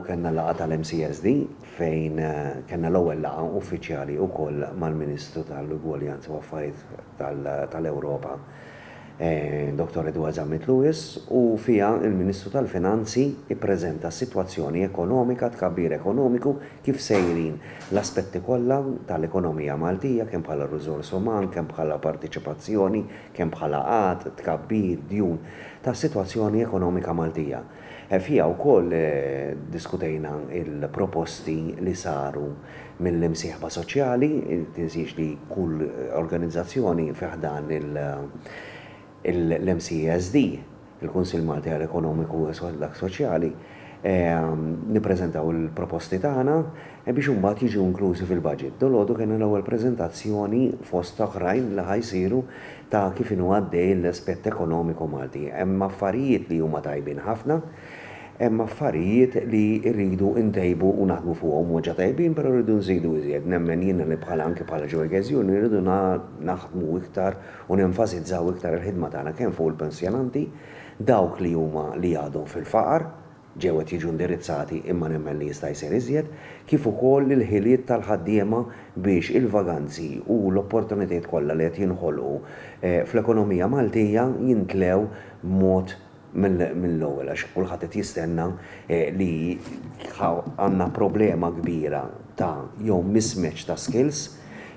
kellna laqgħa tal-MCSD fejn kellna l-ewwel laqgħa uffiċjali wkoll mal-Ministru tal-Ugwaljanza u Affarijiet tal-Ewropa, Dr. Edward Zammit Lewis, u fiha il-Ministru tal-Finanzi ippreżenta s-sitwazzjoni ekonomika, tkabbir ekonomiku, kif sejrin l-aspetti kollha tal-ekonomija Maltija, kemm bħala riżors uman, kemm bħala partiċipazzjoni, kemm bħala qatt, tkabbir, djun, tas-sitwazzjoni ekonomika Maltija. Fija wkoll diskutejna il-proposti li saru mill-imsieħba soċjali, tinsiex li kull organizzazzjoni fiħdan l-MCSD, il-Kunsill Malti għall-Ekonomiku u Soċjali, nippreżentaw il-proposti tagħna biex imbagħad jiġu inklużi fil-budget. Dolodu kien l-ewwel preżentazzjoni fost oħrajn li ħajsiru ta' kif inhu għaddej l-aspett ekonomiku Malti. Hemm affarijiet li huma tajbin ħafna, hemm affarijiet li rridu ntejbu u naħdmu fuqhom moġġa tajbin, però rridu nżidu iżjed. Nemmen jiena li anke bħala ġeweżjoni rridu naħdmu iktar u nenfasizzaw iktar il-ħidma tagħna kemm fuq il-pensjonanti, dawk li huma li għadhom fil-faqar, ġewet jiġu indirizzati imma nemmen li jista' jsir iżjed, kif ukoll il-ħiliet tal-ħaddiema biex il-vaganzi u l-opportunitajiet kollha li qed jinħolqu fl-ekonomija Maltija jintlew mod mill-ewwel għax kulħadd qed jistenna li għandna problema kbira ta' jew mismatch ta' skills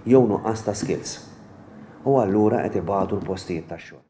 jew nuqqas ta' skills. U allura qed ibagħtu l-postijiet tax-xogħol.